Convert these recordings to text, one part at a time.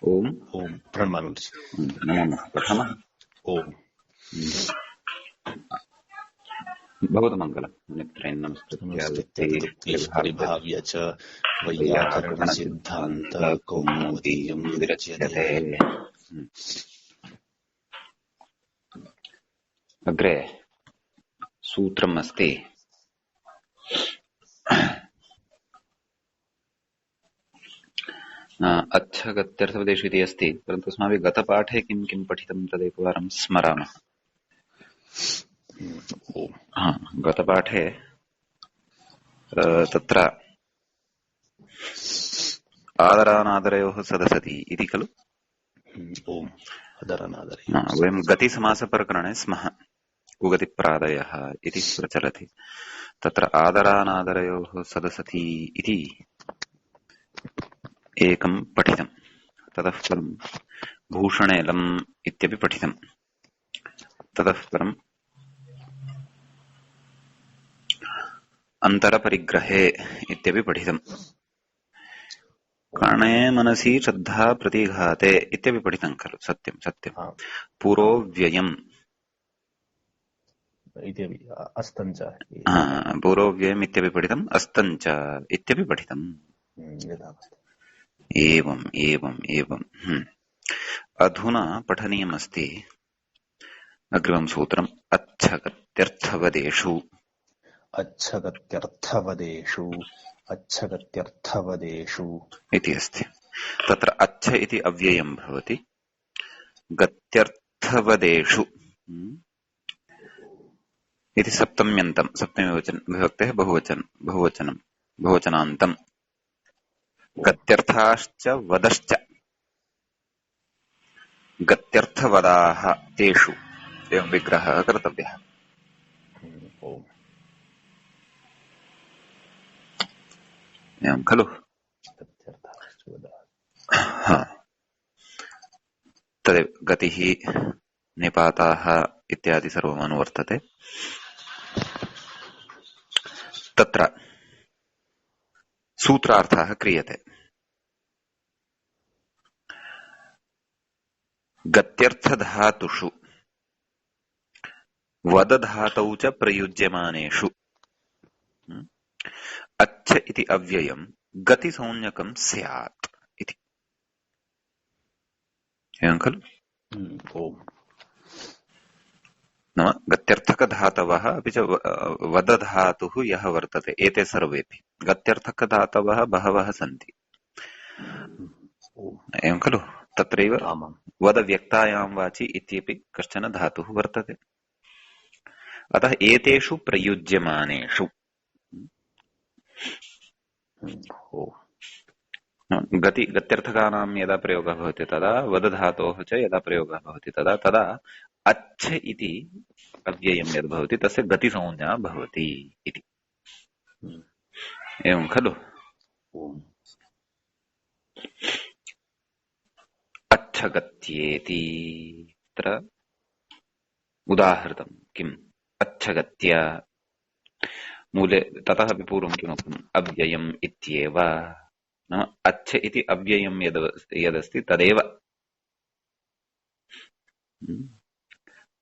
ओम ओम प्रणमामि गुरुजी। नमः प्रथमः ओम भगवतमङ्गलम् नित्रयं नमस्कृत्य नमस्कृत्य वित्ते तदुक्तैः परिभाव्य च वैयाकरणसिद्धान्त कौमुदीयं विरच्यते। विरच्यते। अग्रे सूत्रम् अस्ति अच्छगत्यर्थोपदेशो इति अस्ति, परन्तु अस्माभिः गतपाठे किं किं पठितं तदेकवारं स्मरामः। गतपाठे तत्र आदरानादरयोः सदसति इति खलु। ओम आदरानादरयोः वयं गतिसमासप्रकरणे स्मः। उगतिप्रादयः इति प्रचलति। तत्र आदरानादरयोः सदसति इति एकं पठितं। ततः परं भूषणेलम् इत्यपि पठितं। ततः परम् अन्तरपरिग्रहे इत्यपि पठितम्। काणे मनसि श्रद्धा प्रतिघाते इत्यपि पठितं खलु। सत्यं सत्यं। पुरो व्ययम् अस्तञ्च पूर्वव्ययम् इत्यपि पठितम्। अस्तञ्च इत्यपि पठितम्। एवम् एवम् एवम्। अधुना पठनीयमस्ति अग्रिमं सूत्रम् अच्छगत्यर्थवदेषु। अच्छगत्यर्थवदेषु इति अस्ति। तत्र अच्छ इति अव्ययं भवति। गत्यर्थवदेषु इति सप्तम्यन्तं, सप्तमी विभक्तेः बहुवचनान्तं। गत्यर्थाश्च वदश्च गत्यर्थवदाः तेषु एवं विग्रहः कर्तव्यः। एवं खलु। तदेव गतिः निपाताः इत्यादि सर्वम् अनुवर्तते। तत्र सूत्रार्थः क्रियते। गत्यर्थधातुषु वदधातौ च प्रयुज्यमानेषु अच्छ इति अव्ययं गतिसंज्ञकं स्यात् इति। एवं खलु। नाम गत्यर्थकधातवः अपि च वदधातुः यः वर्तते, एते सर्वेपि गत्यर्थकधातवः बहवः सन्ति। एवं खलु। तत्रैव वदव्यक्तायां वाचि इत्यपि कश्चन धातुः वर्तते। अतः एतेषु प्रयुज्यमानेषु गत्यर्थकानां यदा प्रयोगः भवति तदा वदधातोः च यदा प्रयोगः भवति तदा अच्छ इति अव्ययं यद् भवति तस्य गतिसंज्ञा भवति इति। एवं खलु। अच्छगत्येति तत्र उदाहृतं किम्? अच्छगत्या मूले ततः अपि पूर्वं किमुक्तम्? अव्ययम् इत्येव। नाम अच्छ इति अव्ययं यदस्ति तदेव।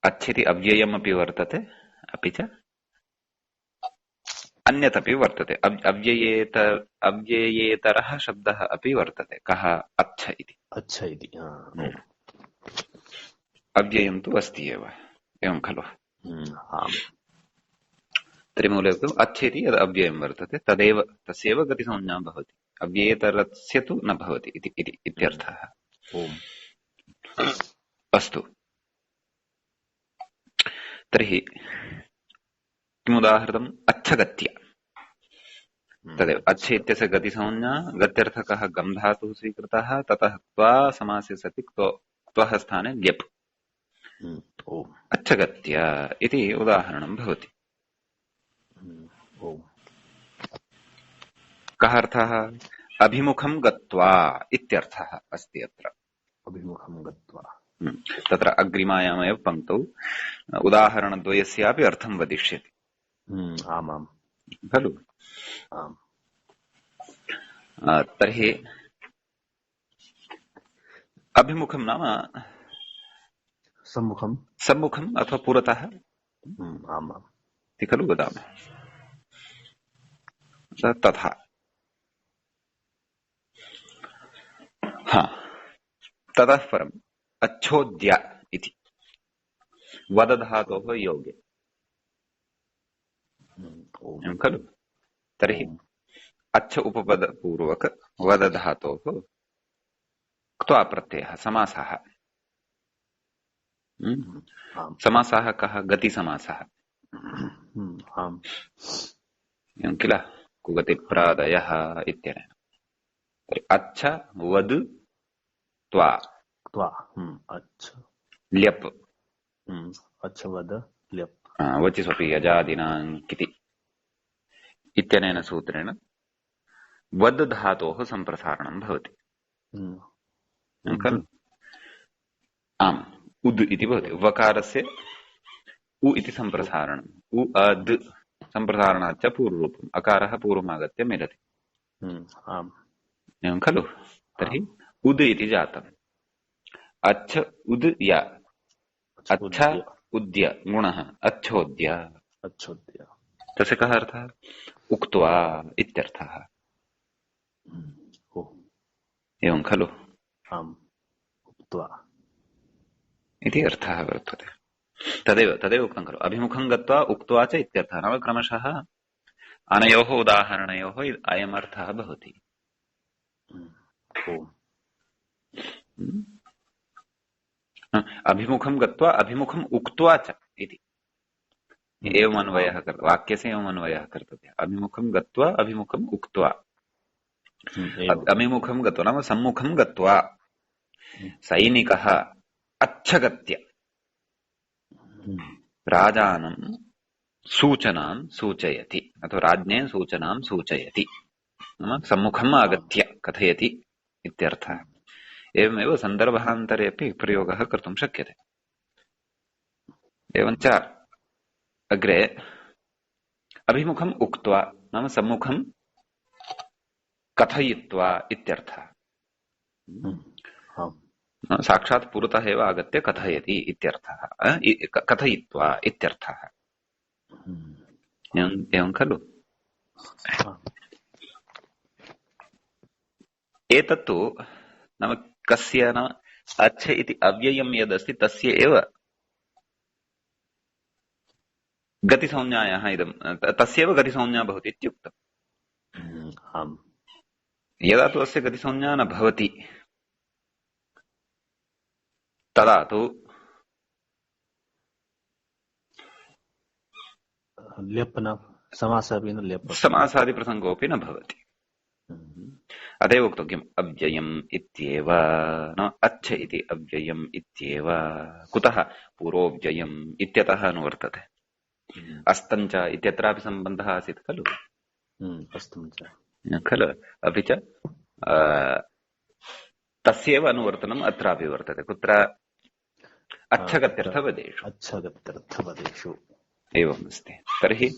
अच्छ इति अव्ययमपि वर्तते, अपि च अन्यतपि वर्तते। अव्ययेतरः शब्दः अपि वर्तते। कः? अच्छ इति। अव्ययं तु अस्ति एव। एवं खलु। तर्हि मूले उक्तम् अच्छ इति यद् अव्ययं वर्तते तदेव, तस्यैव गतिसंज्ञा भवति। अव्ययेतरस्य तु न भवति इत्यर्थः। अस्तु। तर्हि किमुदाहृतम्? अच्छगत्या। तदेव अच्छ इत्यस्य गतिसंज्ञा। गत्यर्थकः गम् धातुः स्वीकृतः, ततः त्वा समासे सति त्वः स्थाने ल्यप्। अच्छगत्या इति उदाहरणं भवति। कः अर्थः? अभिमुखं गत्वा इत्यर्थः अस्ति अत्र। अभिमुखं गत्वा। तत्र अग्रिमायामेव पङ्क्तौ उदाहरणद्वयस्यापि अर्थं वदिष्यति। आमाम् खलु। तर्हि अभिमुखं नाम सम्मुखम्। सम्मुखम् अथवा पुरतः आम् आम्। इति खलु वदामः। तथा हा ततः परम् अच्छोद्य इति वदधातोः योगे ओम्। एवं खलु। तर्हि ओम्। अच्छ उपपदपूर्वक वदधातोः क्त्वा प्रत्ययः समासः। आम्। समासः कः? गतिसमासः आम्। एवं किल, कुगतिप्रादयः इत्यनेन। तर्हि अच्छ वद् त्वा त्वा अच्छ ल्यप् अच्छ वद ल्यप् वचि स्वपि यजादिनाङ्किति इत्यनेन सूत्रेण वद् धातोः सम्प्रसारणं भवति खलु। आम्, उद् इति भवति। वकारस्य उ इति सम्प्रसारणम्, उ अद् सम्प्रसारणाच्च पूर्वरूपम्, अकारः पूर्वमागत्य मिलति आम्। एवं खलु। तर्हि उद् इति जातम्। अच्छ उद् य, अच्छ उद्य गुणः अच्छोद्य। अच्छोद्य तस्य कः अर्थः? उक्त्वा इत्यर्थः। एवं खलु। आम्, उक्त्वा इति अर्थः वर्तते। तदेव उक्तं खलु, अभिमुखं गत्वा उक्त्वा च इत्यर्थः। नाम क्रमशः अनयोः उदाहरणयोः अयमर्थः भवति। अभिमुखं गत्वा अभिमुखम् उक्त्वा च इति एवम् अन्वयः वाक्यस्य एवम् अन्वयः कर्तव्यः। अभिमुखं गत्वा अभिमुखम् उक्त्वा, अभिमुखं गत्वा नाम सम्मुखं गत्वा सैनिकः अच्छगत्य राजानं सूचनां सूचयति अथवा राज्ञे सूचनां सूचयति, नाम सम्मुखम् आगत्य कथयति इत्यर्थः। एवमेव सन्दर्भान्तरे अपि प्रयोगः कर्तुं शक्यते। एवञ्च अग्रे अभिमुखम् उक्त्वा नाम सम्मुखं कथयित्वा इत्यर्थः। साक्षात् पुरतः एव आगत्य कथयति इत्यर्थः, कथयित्वा इत्यर्थः। एवं खलु। एतत्तु नाम कस्य नाम अच्छ इति अव्ययं यदस्ति तस्य एव गतिसंज्ञायाः इदं तस्यैव गतिसंज्ञा भवति इत्युक्तम्। यदा तु अस्य गतिसंज्ञा न भवति तदा तु समासादिप्रसङ्गोऽपि न भवति। अतएव उक्तं किम् अव्ययम् इत्येव, न अच्छ इति अव्ययम् इत्येव। कुतः? पूर्वोऽव्ययम् इत्यतः अनुवर्तते। अस्तञ्च इत्यत्रापि सम्बन्धः आसीत् खलु खलु। अपि च तस्यैव अनुवर्तनम् अत्रापि वर्तते। कुत्र? अच्छगत्यर्थपदेषु एवम् अस्ति। तर्हि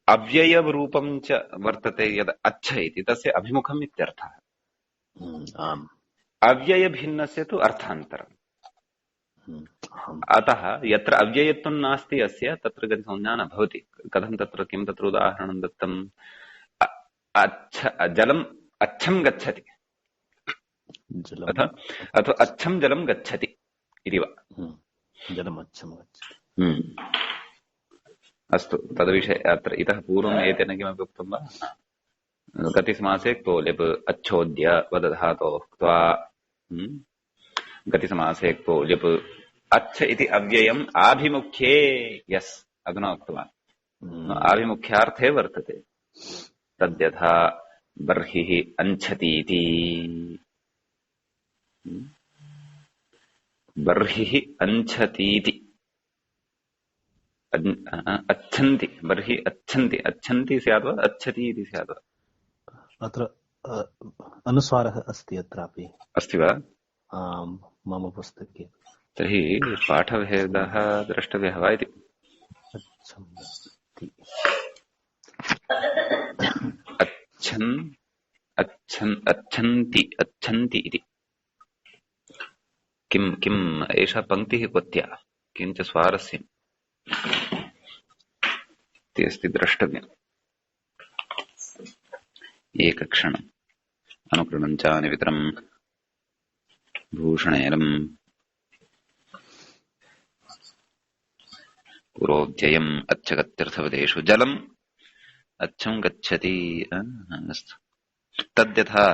अव्ययरूपं च वर्तते यद् अच्छ इति, तस्य अभिमुखम् इत्यर्थः। अव्ययभिन्नस्य तु अर्थान्तरम्। अतः यत्र अव्ययत्वं नास्ति अस्य तत्र गतिसंज्ञा न भवति। कथं? तत्र किं तत्र उदाहरणं दत्तम्? जलम् अच्छं गच्छति अथवा अच्छं जलं गच्छति इति वा। अस्तु, तद्विषये अत्र इतः पूर्वम् एतेन किमपि उक्तं वा? गतिसमासे क्तो लिप् अच्छोद्य वदधातोः क्त्वा, गतिसमासे क्तो लिप् अच्छ इति अव्ययम् आभिमुख्ये यस् अधुना उक्तवान्, आभिमुख्यार्थे वर्तते। तद्यथा बर्हिः अंच्छतीति, बर्हिः अंच्छतीति, अच्छन्ति बर्हि अच्छन्ति, अच्छन्ति स्यात् वा अच्छति इति स्यात् वा? अत्र अनुस्वारः अस्ति, अत्रापि अस्ति वा? मम पुस्तके। तर्हि पाठभेदः द्रष्टव्यः वा इति। अच्छन् अच्छन् अच्छन्ति अच्छन्ति इति किम् एषा पङ्क्तिः क्वत्या किञ्च स्वारस्यम् इति अस्ति द्रष्टव्यम्। एकक्षणम् अनुकृणम् च निवितरम् भूषणेरम् पुरोऽव्ययम् अच्छगत्यर्थपदेषु जलम् अच्छं गच्छति। अस्तु तद्यथा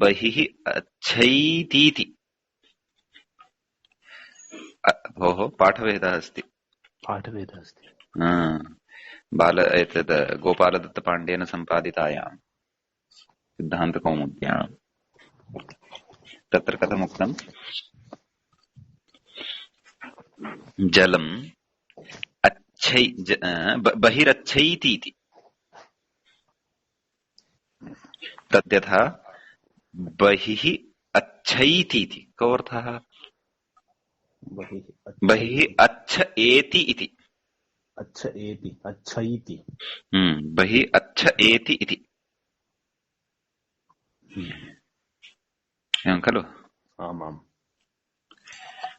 बहिः अच्छैतीति भोः पाठभेदः अस्ति। पाठभेदः अस्ति। एतद् गोपालदत्तपाण्डेन सम्पादितायां सिद्धान्तकौमुद्यां तत्र कथमुक्तम् जलम् अच्छै बहिरच्छैति इति। तद्यथा बहिः अच्छैति इति। को अर्थः? बहिः अच्छ एति इति। अच्छ एति अच्छैति। बहिः अच्छ एति इति एवं खलु? आमाम्।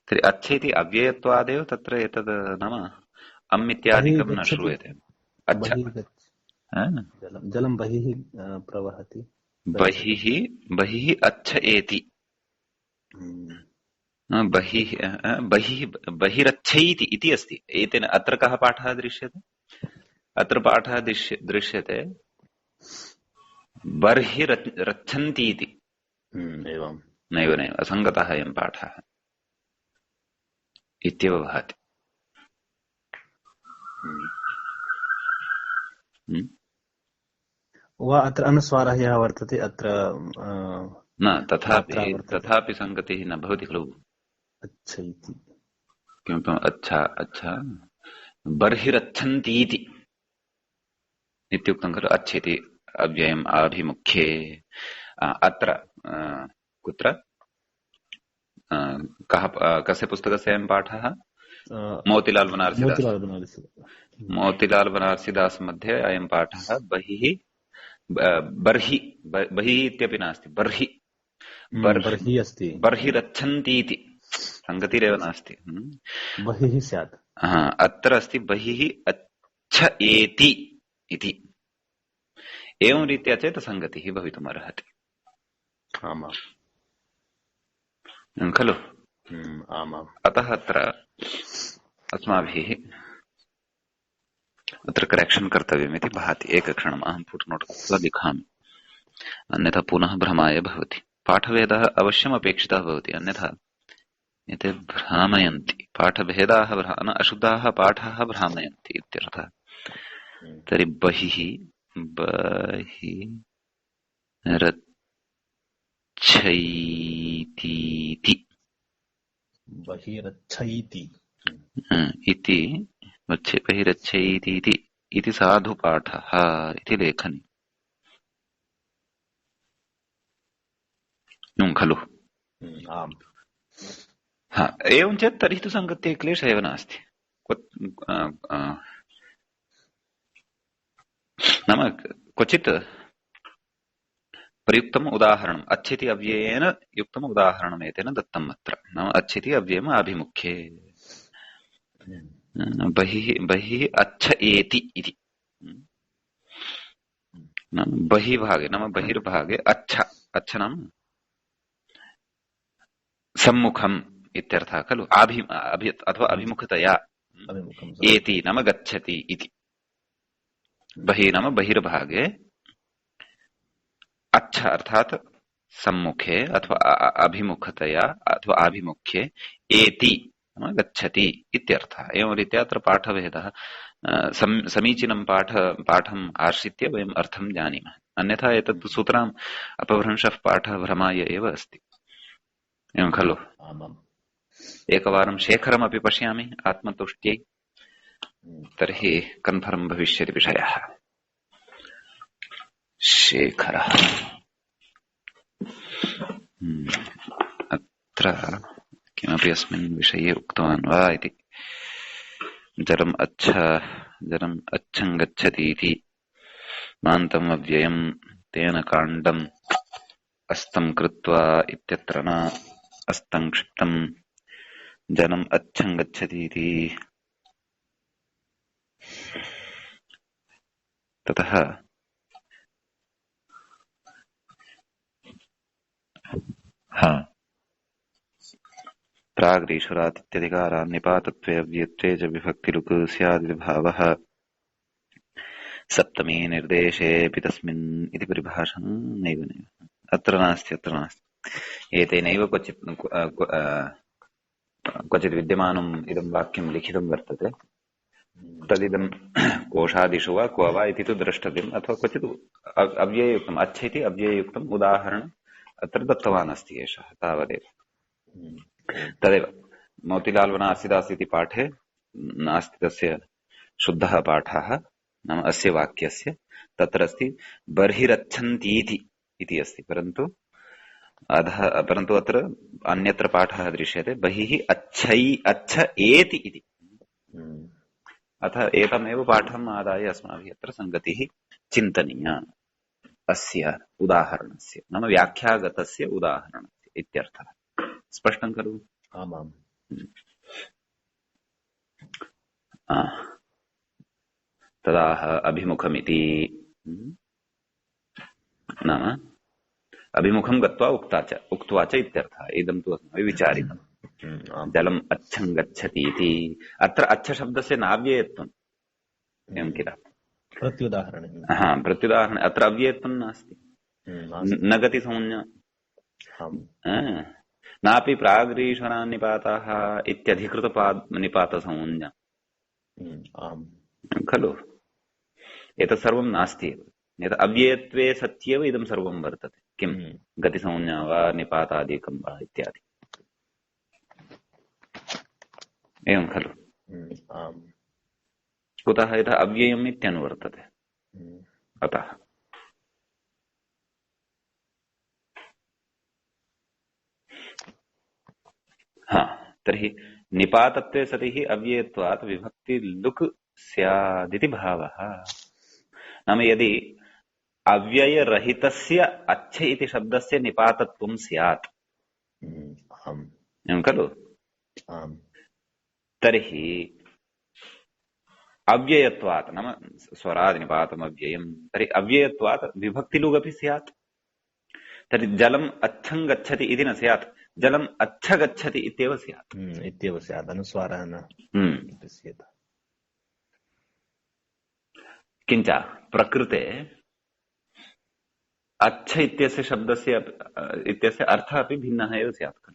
तर्हि अच्छेति अव्ययत्वादेव तत्र एतद् नाम अम् इत्यादिकं न श्रूयते। जलं बहिः प्रवहति। बहिः अच्छ एति। बहिरच्छैति इति अस्ति। एतेन अत्र कः पाठः दृश्यते? अत्र पाठः दृश्यते बर्हिरच्छन्ति इति। एवं नैव असङ्गतः अयं पाठः इत्येव भाति। वा अत्र अनुस्वारः यः वर्तते अत्र न तथापि सङ्गतिः न भवति खलु। अच्छा इति किमर्थम्? अच्छा बर्हिरच्छन्ति इति इत्युक्तं खलु। अच्छेति अव्ययम् आभिमुख्ये। अत्र कुत्र कस्य पुस्तकस्य अयं पाठः? मोतीलाल बनारसीदास मध्ये अयं पाठः बर्हि इत्यपि नास्ति, बर्हि अस्ति। बर्हिरच्छन्ति इति सङ्गतिरेव नास्ति। बहिः स्यात्। अत्र अस्ति बहिः अच्छ एति इति। एवं रीत्या चेत् सङ्गतिः भवितुमर्हति। आमाम् खलु? आमाम्। अतः अत्र अस्माभिः अत्र करेक्षन् कर्तव्यमिति भाति। एकक्षणम् अहं फुट्नोट् कृत्वा लिखामि, अन्यथा पुनः भ्रमाय भवति। पाठभेदः अवश्यम् अपेक्षितः भवति, अन्यथा एते भ्रामयन्ति। पाठभेदाः अशुद्धाः पाठाः भ्रामयन्ति इत्यर्थः। तर्हि बहिरच्छैतीति इति बहिरच्छैतीति इति साधुपाठः इति लेखनी खलु? एवं चेत् तर्हि तु सङ्गत्ये क्लेशः एव नास्ति। नाम क्वचित् प्रयुक्तम् उदाहरणम् अच्छेति अव्ययेन युक्तम् उदाहरणम् एतेन दत्तम् अत्र। नाम अच्छेति अव्ययम् आभिमुख्ये बहिः अच्छ एति इति। नाम बहिर्भागे नाम बहिर्भागे अच्छ नाम सम्मुखम् इत्यर्थः खलु? अथवा अभिमुखतया एति नाम गच्छति इति। बहिः नाम बहिर्भागे, अच्छ अर्थात् सम्मुखे अथवा अभिमुखतया अथवा आभिमुख्ये, एति नाम गच्छति इत्यर्थः। एवं रीत्या अत्र पाठभेदः समीचीनं पाठम् आश्रित्य वयम् अर्थं जानीमः। अन्यथा एतत् सूत्राम् अपभ्रंशः पाठः भ्रमाय एव अस्ति। एवं खलु? एकवारं शेखरमपि पश्यामि आत्मतुष्ट्यै, तर्हि कन्फर्म् भविष्यति विषयः। शेखरः अत्र किमपि अस्मिन् विषये उक्तवान् वा इति। जलम् अच्छं गच्छति इति मान्तम् अव्ययम् तेन काण्डम् अस्तं कृत्वा इत्यत्र न अस्तङ्क्षिप्तं जलम् अच्छं गच्छति इति। ततः हा प्राग्रीश्वरातिथ्यधिकारान् निपातत्वे अव्ययत्वे च विभक्तिरुक् स्यादिति भावः सप्तमे निर्देशेऽपि तस्मिन् इति परिभाषं नैव नैव अत्र नास्ति अत्र नास्ति। एतेनैव क्वचित् विद्यमानम् इदं वाक्यं लिखितं वर्तते। तदिदं कोशादिषु वा क्व वा इति तु द्रष्टव्यम्, अथवा क्वचित् अव्यययुक्तम् अच्छ इति अव्यययुक्तम् उदाहरणम् अत्र दत्तवान् अस्ति एषः, तावदेव। तदेव मोतीलाल् वनासिदास इति पाठे नास्ति तस्य शुद्धः पाठः, नाम अस्य वाक्यस्य। तत्र अस्ति बर्हिरच्छन्तीति इति अस्ति, परन्तु अत्र अन्यत्र पाठः दृश्यते बहिः अच्छ एति इति। अथ एतमेव पाठम् आदाय अस्माभिः अत्र सङ्गतिः चिन्तनीया अस्य उदाहरणस्य, नाम व्याख्यागतस्य उदाहरणस्य इत्यर्थः। स्पष्टं खलु? आमाम्। तदाह अभिमुखमिति, नाम अभिमुखं गत्वा उक्त्वा च इत्यर्थः। इदं तु अस्माभिः विचारितम्। जलम् अच्छं गच्छति इति। अत्र अच्छ शब्दस्य नाव्ययत्वम्, एवं किल? प्रत्युदाहरणे। हा, प्रत्युदाहरणे अत्र अव्ययत्वं नास्ति, न गतिसंज्ञा, नापि प्राग्रीश्वरान्निपाताः इत्यधिकृतनिपातसंज्ञा खलु। एतत् सर्वं नास्ति एव। यत् अव्ययत्वे सत्येव इदं सर्वं वर्तते। किं गतिसंज्ञा वा निपातादिकं वा इत्यादि, एवं खलु। कुतः? यथा अव्ययम् इत्यनुवर्तते, अतः। हा, तर्हि निपातत्वे सति हि अव्ययत्वात् विभक्ति लुक् स्यादिति भावः। नाम यदि अव्ययरहितस्य अच्छ इति शब्दस्य निपातत्वं स्यात्, एवं खलु, तर्हि अव्ययत्वात्, नाम स्वरादिनिपातम् अव्ययम्, तर्हि अव्ययत्वात् विभक्तिलुगपि स्यात्। तर्हि जलम् अच्छं गच्छति इति न स्यात्, जलम् अच्छ गच्छति इत्येव स्यात्। अनुस्वारः न स्यात्। किञ्च प्रकृते अच्छ इत्यस्य शब्दस्य इत्यस्य अर्थः अपि भिन्नः एव स्यात् खलु।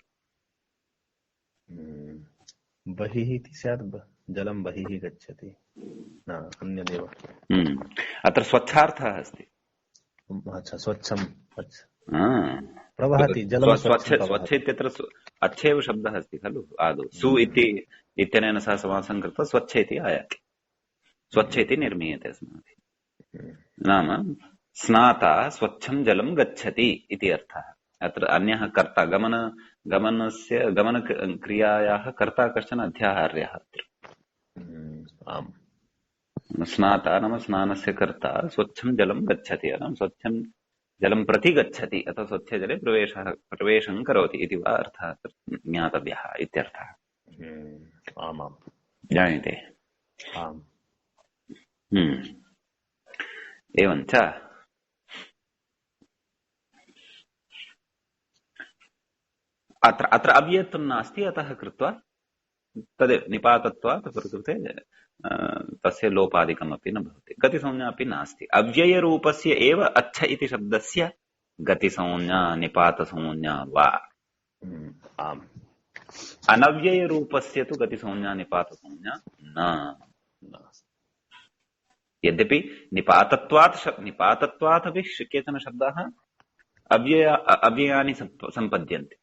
बहिः इति स्यात्, जलं बहिः गच्छति, न अन्यदेव। अत्र स्वच्छार्थः अस्ति। अच्छा, स्वच्छं प्रवहति जलं। स्वच्छ इत्यत्र अच्छेव शब्दः अस्ति खलु आदौ। सु इत्यनेन सह समासं कृत्वा स्वच्छ इति आयाति, स्वच्छ इति निर्मीयते अस्माभिः। नाम स्नाता स्वच्छं जलं गच्छति इति अर्थः। अत्र अन्यः कर्ता, गमनक्रियायाः कर्ता कश्चन अध्याहार्यः अत्र। स्नाता नाम स्नानस्य कर्ता स्वच्छं जलं गच्छति, स्वच्छं जलं प्रति गच्छति, अथवा स्वच्छजले प्रवेशं करोति इति वा अर्थः ज्ञातव्यः इत्यर्थः। आमाम्, जायते। एवञ्च अत्र अव्ययत्वं नास्ति, अतः कृत्वा तदेव निपातत्वात् प्रकृते तस्य लोपादिकमपि न भवति, गतिसंज्ञा अपि नास्ति। अव्ययरूपस्य एव अच्छ इति शब्दस्य गतिसंज्ञा निपातसंज्ञा वा। अनव्ययरूपस्य तु गतिसंज्ञा निपातसंज्ञा न। यद्यपि निपातत्वात् अपि केचन शब्दाः अव्ययानि सम्पद्यन्ते,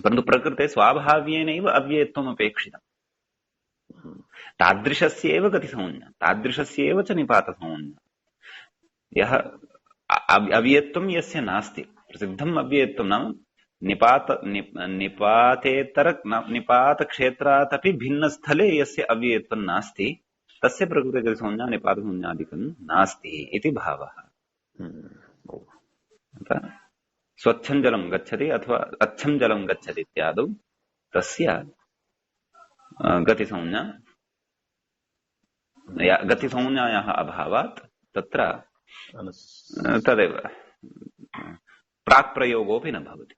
परन्तु प्रकृते स्वाभाव्येनैव अव्ययत्वम् अपेक्षितम्। तादृशस्य एव गतिसंज्ञा, तादृशस्य एव च निपातसंज्ञा। यः अव्ययत्वं यस्य नास्ति, प्रसिद्धम् अव्ययत्वं नाम निपातक्षेत्रात् अपि भिन्नस्थले यस्य अव्ययत्वं नास्ति, तस्य प्रकृते गतिसंज्ञा निपातसंज्ञादिकं नास्ति इति भावः। स्वच्छं जलं गच्छति अथवा अच्छं जलं गच्छति इत्यादौ तस्य गतिसंज्ञा गतिसंज्ञायाः अभावात् तत्र तदेव प्राक्प्रयोगोऽपि न भवति।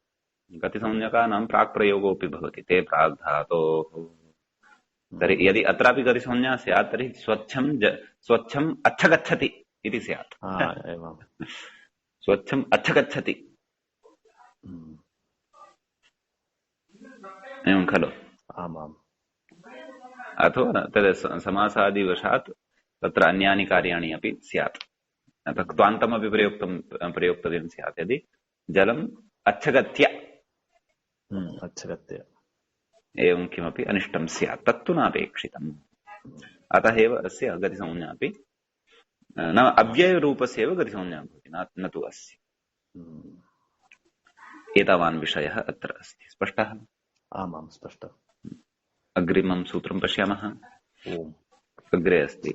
गतिसंज्ञकानां प्राक्प्रयोगोऽपि भवति। ते प्राग्धातोः। तर्हि यदि अत्रापि गतिसंज्ञा स्यात् तर्हि स्वच्छम् अच्छ गच्छति इति स्यात्। स्वच्छम् अच्छ गच्छति एवं खलु? आमाम्। अथवा तद् समासादिवशात् तत्र अन्यानि कार्याणि अपि स्यात्। क्त्वान्तमपि प्रयोक्तव्यं स्यात्। यदि जलम् अच्छगत्य एवं किमपि अनिष्टं स्यात् तत्तु नापेक्षितम्। अतः एव अस्य गतिसंज्ञापि न अव्ययरूपस्य एव गतिसंज्ञा भवति, न तु अस्य। एतावान् विषयः अत्र अस्ति। स्पष्टः? आमां, स्पष्टः। अग्रिमं सूत्रं पश्यामः। ओम्। अग्रे अस्ति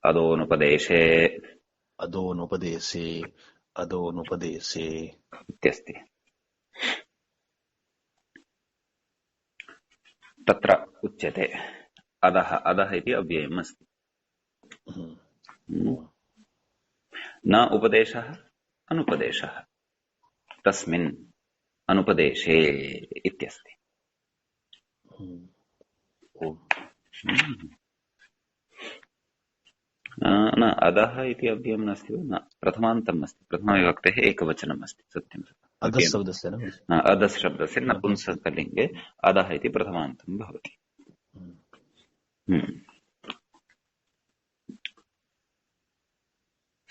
अदोनुपदेशे इत्यस्ति। तत्र उच्यते अधः इति अव्ययम् अस्ति। न उपदेशः अनुपदेशः तस्मिन् अनुपदेशे इत्यस्ति। न अधः इति अव्ययं नास्ति वा? न, प्रथमान्तम् अस्ति। प्रथमाविभक्तेः एकवचनम् अस्ति। सत्यं। अधः शब्दस्य नपुंसकलिङ्गे अधः इति प्रथमान्तं भवति।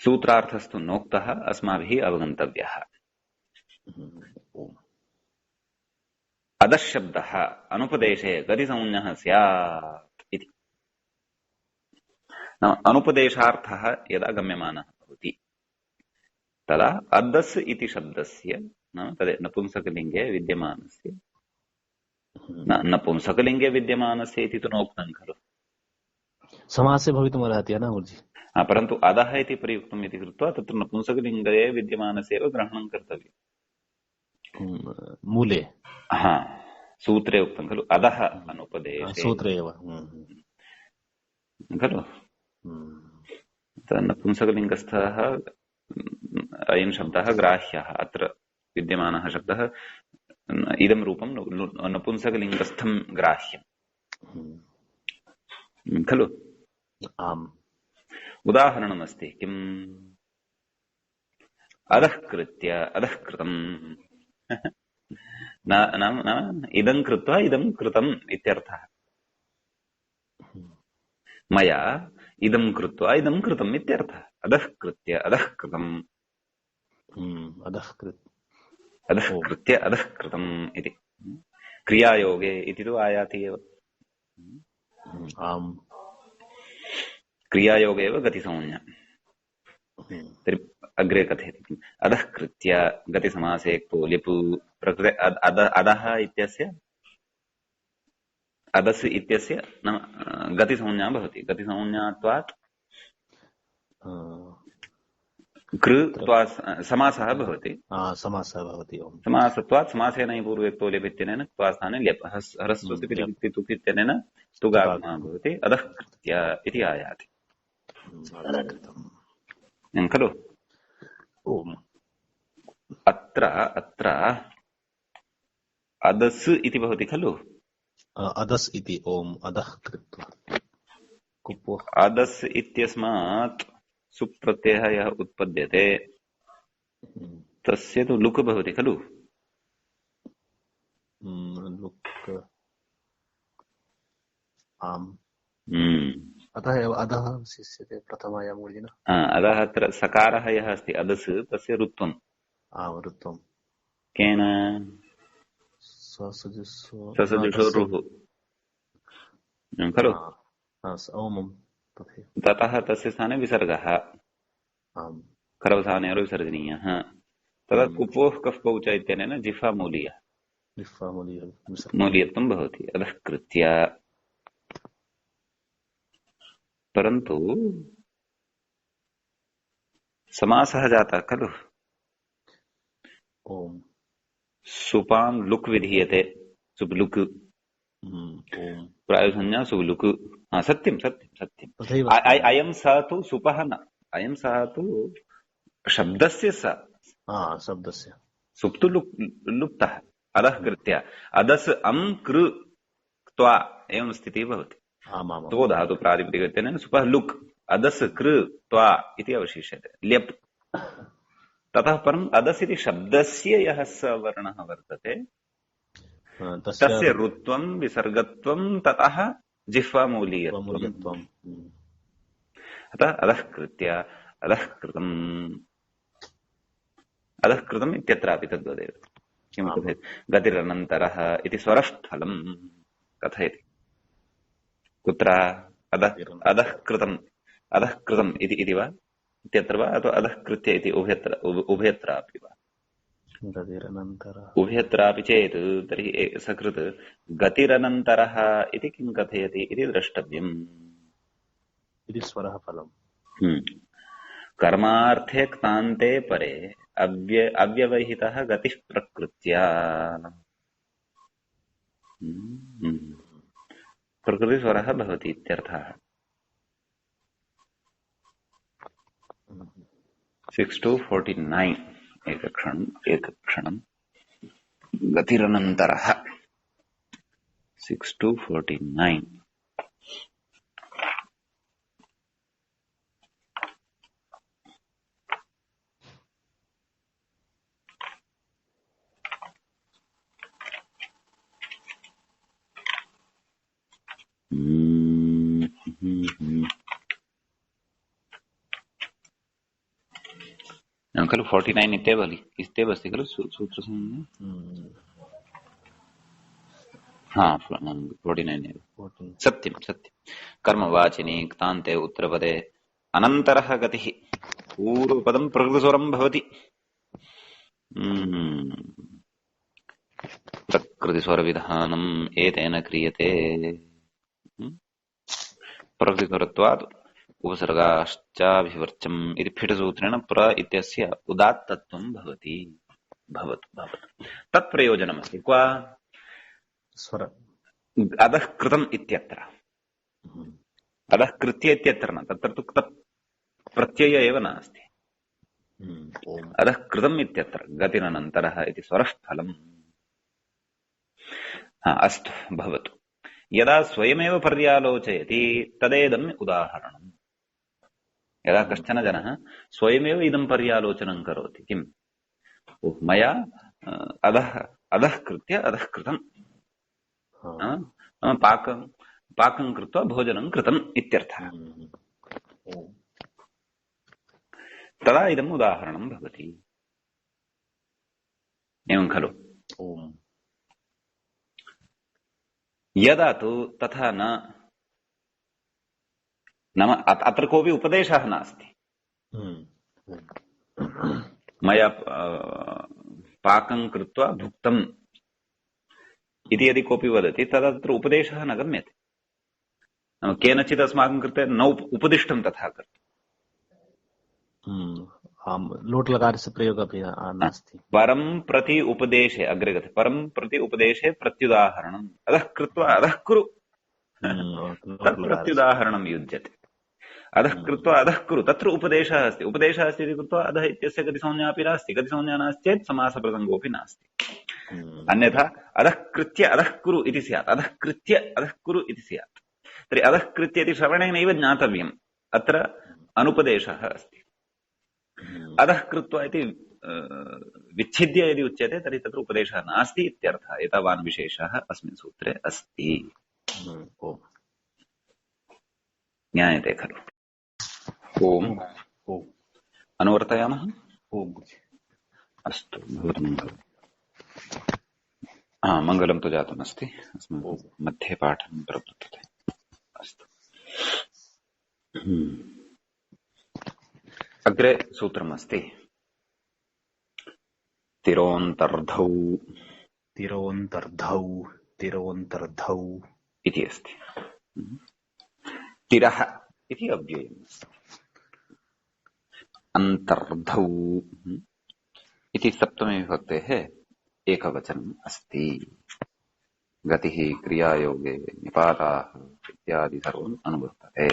सूत्रार्थस्तु नोक्तः अस्माभिः अवगन्तव्यः। अधः शब्दः अनुपदेशे गतिसंज्ञः स्यात् इति। अनुपदेशार्थः यदा गम्यमानः भवति तदा अदस् इति शब्दस्य तद् नपुंसकलिङ्गे विद्यमानस्य नपुंसकलिङ्गे विद्यमानस्य इति तु नोक्तं खलु। समासे भवितुमर्हति न गुरुजी। परन्तु अधः इति प्रयुक्तम् इति कृत्वा तत्र नपुंसकलिङ्गे विद्यमानस्य एव ग्रहणं कर्तव्यम्। मूले सूत्रे उक्तं खलु अधः अनुपदेशे सूत्रे एव खलु। नपुंसकलिङ्गस्थः अयं शब्दः ग्राह्यः। अत्र विद्यमानः शब्दः इदं रूपं नपुंसकलिङ्गस्थं ग्राह्यम् खलु। आम्। उदाहरणमस्ति किम्? अधः कृत्य अधः कृतम्। नाम इदं कृत्वा इदं कृतम् इत्यर्थः। मया इदं कृत्वा इदं कृतम् इत्यर्थः। अधः कृत्य अधः कृतम्। अधः कृत्य अधः कृतम् इति क्रियायोगे इति तु आयाति एव। आम्। क्रियायोगे एव गतिसंज्ञा। तर्हि अग्रे कथयति किम्? अधः कृत्य गतिसमासे क्तो लिपु प्रकृते अधः इत्यस्य अदस् इत्यस्य गतिसंज्ञा भवति। गतिसंज्ञात्वात् कृ समासः भवति। समासत्वात् समासेन पूर्वोक्तो लिप् इत्यनेन क्त्वास्थाने लिप् ह्रस्वस्य तुक् इत्यनेन तुगागमः भवति। अधः कृत्य इति आयाति खलु। अत्र अदस् इति भवति खलु। अदस् इति ओम् अधः कृत्वा अदस् इत्यस्मात् सुप्रत्ययः यः उत्पद्यते तस्य तु लुक् भवति खलु। लुक्। आम्। अतः एव अधः शिष्यते प्रथमायां गुरुजिना। अतः अत्र सकारः यः अस्ति अदस् तस्य ऋत्वम्। ऋत्वम् केन? ससजुषोरुः खलु। ततः तस्य स्थाने विसर्गः खरवसानेन विसर्जनीयः। तदा कुपोः कफ् पौच इत्यनेन जिह्वा मूलीयः मूलीयत्वं भवति अधः कृत्य। परन्तु समासः जातः खलु। ओम। सुपां लुक् विधीयते, सुब्लुक्, ओम। प्रायुसंज्ञा सुब्लुक्। हाँ, सत्यं सत्यं सत्यम्। तथैव अस्ति वा? अयं स तु सुपः न, अयं सः तु शब्दस्य स, शब्दस्य। सुप्तु लुप्तः अधः कृत्य, अदस् अं कृ त्वा एवं स्थितिः भवति। आमामाम्। तो धातु प्रातिपदिकत्वेन सुपः लुक् अदस् कृ त्वा इति अवशिष्यते, ल्यप्। ततः परम् अदस् इति शब्दस्य यः स वर्णः वर्तते तस्य तस्य ऋत्वं विसर्गत्वं ततः जिह्वामूलीयत्वम्। मूल्यत्वम्। अतः अधः कृत्य अधः कृतम्, अधः कृतम् इत्यत्रापि तद्वदेव। किं आमाम्। कथयति? गतिरनन्तरः इति स्वरस्थलम् कथयति। कुत्र? अधः अधः कृतम्, अधः कृतम् इति वा इत्यत्र वा, अथवा अधः कृत्य इति उभयत्रापि वा? गतिरनन्तरः। उभयत्रापि चेत् तर्हि सकृत् गतिरनन्तरः इति किं कथयति इति द्रष्टव्यम्। इति स्वरः फलम्। कर्मार्थे क्तान्ते परे अव्यवहितः गतिः प्रकृत्या। प्रकृतिस्वरः भवति इत्यर्थः। 6 to 49 एकक्षणम् गतिरनन्तरः 6 to 49। खलु 49 इत्येव अस्ति खलु सूत्रसंज्ञा। हाँ 49 एव। सत्यं सत्यं। कर्मवाचिनि क्तान्ते उत्तरपदे अनन्तरः गतिः, पूर्वपदं प्रकृतिस्वरं भवति। प्रकृतिस्वरविधानम् एतेन क्रियते। प्रकृतिस्वरत्वात् उपसर्गाश्चाभिवर्च्यम् इति फिटसूत्रेण प्र इत्यस्य उदात्तत्वं भवति। तत्प्रयोजनमस्ति क्व? स्वर अधः कृतम् इत्यत्र, अधः कृत्य इत्यत्र न, तत्र तु क्तप् प्रत्यय एव नास्ति। अधः कृतम् इत्यत्र गतिरनन्तरः इति स्वरः फलम्। अस्तु भवतु। यदा स्वयमेव पर्यालोचयति तदेदम् उदाहरणम्। यदा कश्चन जनः स्वयमेव इदं पर्यालोचनं करोति, किम् मया अधः कृत्य अधः कृतम्, पाकं कृत्वा भोजनं कृतम् इत्यर्थः, तदा इदम् उदाहरणं भवति। एवं खलु? यदा तु तथा न, नाम अत्र कोऽपि उपदेशः नास्ति। मया पाकं कृत्वा भुक्तम् इति यदि कोऽपि वदति तदा तत्र उपदेशः न गम्यते। केनचित् अस्माकं कृते न उपदिष्टं तथा कर्तुम्। लोट् लकारस्य प्रयोगः अपि नास्ति। परं प्रति उपदेशे, अग्रे गते परं प्रति उपदेशे प्रत्युदाहरणम् अधः कृत्वा अधः कुरु, तत् प्रत्युदाहरणं युज्यते। अधः कृत्वा अधः कुरु, तत्र उपदेशः अस्ति। उपदेशः अस्ति इति कृत्वा अधः इत्यस्य गतिसंज्ञा अपि नास्ति। गतिसंज्ञा नास्ति चेत् समासप्रसङ्गोऽपि नास्ति। अन्यथा अधः कृत्य अधः कुरु इति स्यात्, अधः कृत्य अधः कुरु इति स्यात्। तर्हि अधः कृत्य इति श्रवणेनैव ज्ञातव्यम्, अत्र अनुपदेशः अस्ति। अधः कृत्वा इति विच्छिद्य यदि उच्यते तर्हि तत्र उपदेशः नास्ति इत्यर्थः। एतावान् विशेषः अस्मिन् सूत्रे अस्ति। ज्ञायते खलु? ओम् अनुवर्तयामः। अस्तु, भवतु मङ्गलं तु जातमस्ति। अस्माकं मध्ये पाठं प्रवर्तते। अस्तु, अग्रे सूत्रमस्ति तिरोऽन्तर्धौ इति अस्ति। तिरः इति अव्ययम्। अन्तर्धौ इति सप्तमी विभक्तेः एकवचनम् अस्ति। गतिः क्रियायोगे निपाताः इत्यादि सर्वम् अनुवर्तते।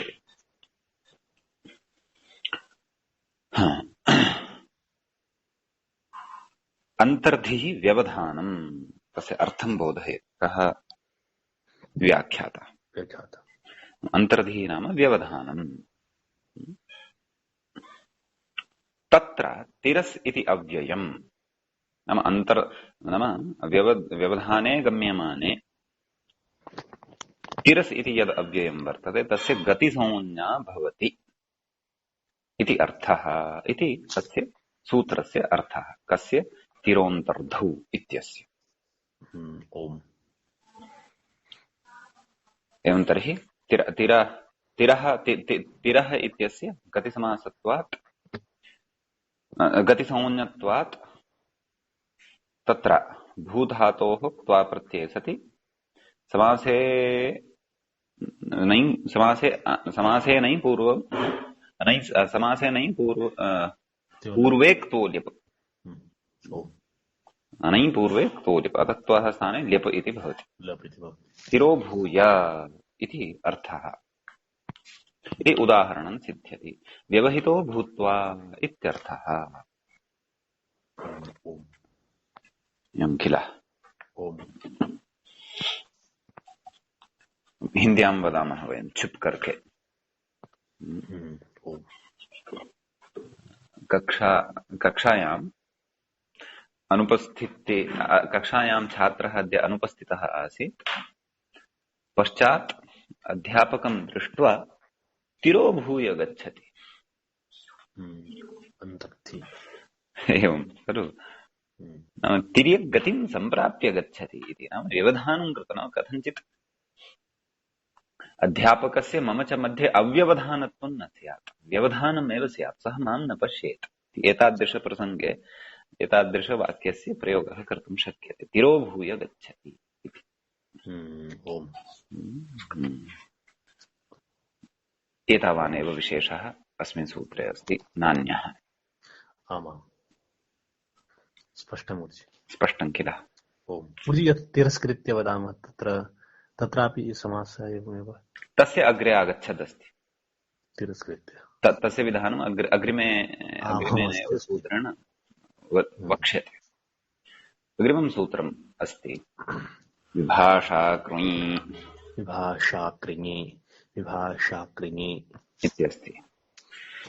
अन्तर्धिः व्यवधानम् तस्य अर्थं बोधयेत्। कः व्याख्याता? व्याख्याता। अन्तर्धिः नाम व्यवधानम्। तत्र तिरस् इति अव्ययम् नाम व्यवधाने गम्यमाने तिरस् इति यद् अव्ययम् वर्तते तस्य गतिसंज्ञा भवति इति अर्थः इति तस्य सूत्रस्य अर्थः। कस्य? तिरोऽन्तर्धौ इत्यस्य। ओम। एवं तर्हि तिरः इत्यस्य गतिसमासत्वात् गतिसंज्ञत्वात् तत्र भूधातोः क्त्वा प्रत्यये सति समासे नै पूर्वे क्तो लिप् अनै पूर्वे क्तो लिप् अतत्वः स्थाने लिप् इति भवति। तिरो भूय इति अर्थः। इति उदाहरणं सिद्ध्यति। व्यवहितो भूत्वा इत्यर्थः। एवं किल? हिन्द्यां वदामः वयं चुप करके। कक्षायाम् कक्षायां छात्रः अद्य अनुपस्थितः आसीत्। पश्चात् अध्यापकं दृष्ट्वा तिरोभूय गच्छति। एवं खलु? नाम तिर्यक् गतिं सम्प्राप्य गच्छति इति। नाम व्यवधानं कृतं कथञ्चित् अध्यापकस्य मम च मध्ये अव्यवधानत्वं न स्यात्, व्यवधानमेव स्यात्, सः मां न पश्येत्। एतादृशप्रसङ्गे एतादृशवाक्यस्य प्रयोगः कर्तुं शक्यते। तिरोभूय गच्छति इति। एतावानेव विशेषः अस्मिन् सूत्रे अस्ति, नान्यः। आमाम्, स्पष्टं किल? यत् तिरस्कृत्य वदामः तत्रापि समासः एवमेव तस्य अग्रे आगच्छदस्ति। तिरस्कृत्य तस्य विधानम् अग्रिमेण सूत्रेण वक्ष्यते। अग्रिमं सूत्रम् अस्ति विभाषाकृञि इत्यस्ति।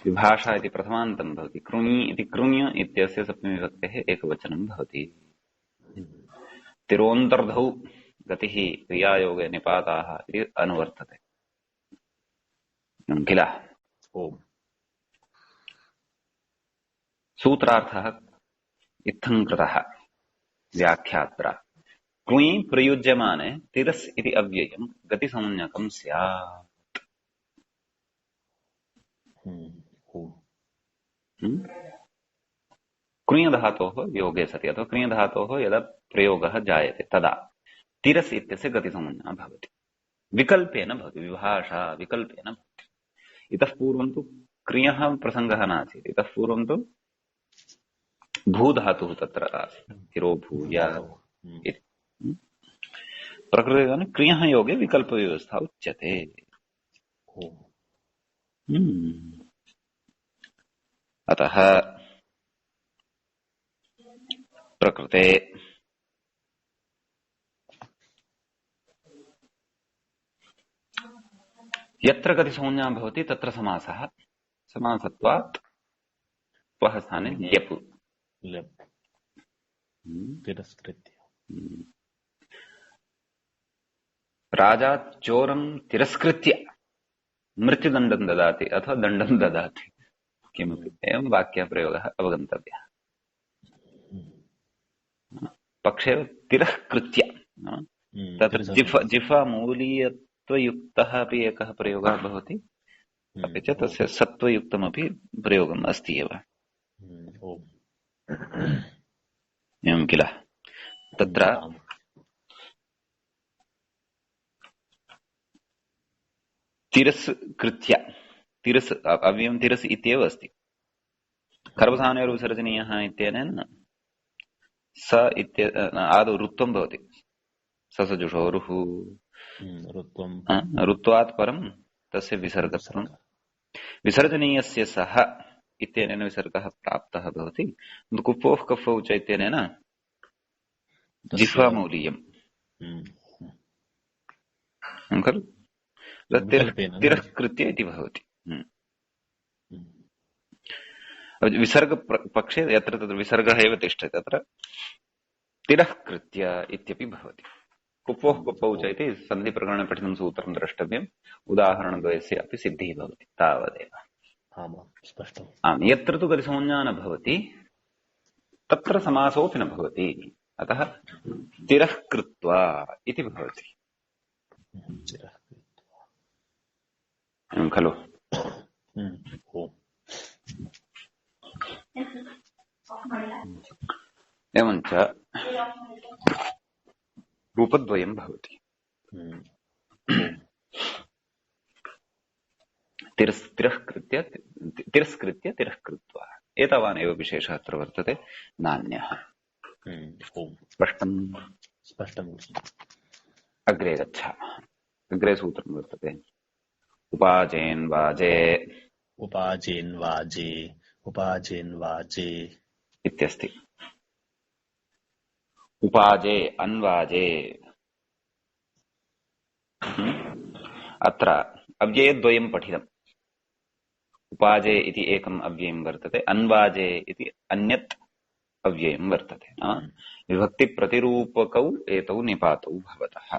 विभाषा इति प्रथमान्तं भवति। कृञि इति कृञ् इत्यस्य सप्तमीविभक्तेः एकवचनं भवति। तिरोऽन्तर्धौ गतिः क्रियायोगे निपाताः इति अनुवर्तते किल? सूत्रार्थः इत्थं कृतः व्याख्यात्रा। कृञि प्रयुज्यमाने तिरस् इति अव्ययं गतिसंज्ञकं स्यात्। कृञधातोः योगे सति अथवा कृञधातोः यदा प्रयोगः जायते तदा तिरस् इत्यस्य गतिसंज्ञा भवति। विकल्पेन भवति। विभाषा विकल्पेन भवति। इतः पूर्वं तु क्रियः प्रसङ्गः नासीत्। इतः पूर्वं तु भूधातुः तत्र आसीत्। तिरो भूय इति। प्रकृते क्रियः योगे विकल्पव्यवस्था उच्यते। अतः प्रकृते यत्र गतिसंज्ञा भवति तत्र समासः। समासत्वात् वः स्थाने ल्यप्। राजा चोरं तिरस्कृत्य मृत्युदण्डं ददाति अथवा दण्डं ददाति। किमपि एवं वाक्यप्रयोगः अवगन्तव्यः। पक्षे तिरस्कृत्य तत्र जिह्वा मूलीयत्वयुक्तः अपि एकः प्रयोगः भवति, अपि च तस्य सत्त्वयुक्तमपि प्रयोगम् अस्ति एव। एवं किल? तत्र तिरस्कृत्य, तिरस् अव्ययं तिरस् इत्येव अस्ति। खर्वसानयोर्विसर्जनीयः इत्यनेन स आदौ रुत्वं भवति। ससजुषोरुः रुत्वं रुत्वात् परं तस्य विसर्गत्वं। विसर्ग विसर्जनीयस्य सः इत्यनेन विसर्गः प्राप्तः भवति। कुप्पोः कफौ च इत्यनेन तस्य जिह्वामौलीयम् खलु विकल्पेन न तिरः कृत्य इति भवति। विसर्ग पक्षे यत्र तत्र विसर्गः एव तिष्ठति तत्र तिरः कृत्य इत्यपि भवति। कुप्पोः कुप्पौ च इति सन्धिप्रकरणे पठितं सूत्रं द्रष्टव्यम्। उदाहरणद्वयस्य अपि सिद्धिः भवति तावदेव। स्पष्टम्। आम्, यत्र तु गतिसंज्ञा न भवति तत्र समासोऽपि न भवति। अतः तिरः कृत्वा इति भवति खलु। एवञ्च रूपद्वयं भवति। तिरस्कृत्य तिरः कृत्वा एतावानेव विशेषः अत्र वर्तते, नान्यः। स्पष्टम्? स्पष्टम्। अग्रे गच्छामः। अग्रे सूत्रं वर्तते उपाजेन्वाजे उपाजेन्वाजे उपाजेन्वाजे इत्यस्ति। उपाजे अन्वाजे अत्र अव्ययद्वयं पठितम्। उपाजे इति एकम् अव्ययं वर्तते, अन्वाजे इति अन्यत् अव्ययं वर्तते। विभक्तिप्रतिरूपकौ एतौ निपातौ भवतः।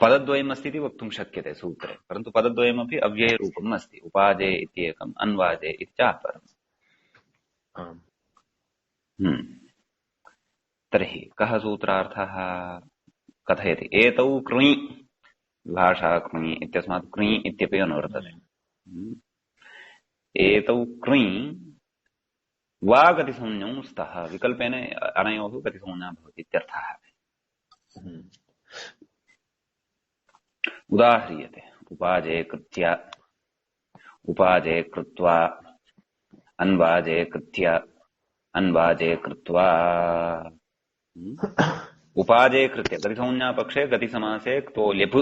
पदद्वयम् अस्ति इति वक्तुं शक्यते सूत्रे, परन्तु पदद्वयमपि अव्ययरूपम् अस्ति। उपाजे इति एकम्, अन्वाजे इति च अपरम्। तर्हि कः सूत्रार्थः कथयति? एतौ कृञि, भाषा कृञि इत्यस्मात् कृञि इत्यपि अनुवर्तते। एतौ कृञि वा गतिसंज्ञौ स्तः, विकल्पेन अनयोः गतिसंज्ञा भवति इत्यर्थः। उदाह्रियते उपाजे कृत्य, उपाजे कृत्वा, अन्वाजे कृत्य, अन्वाजे कृत्वा। उपाजे कृत्य गतिसंज्ञा पक्षे गतिसमासे क्तो ल्यप्।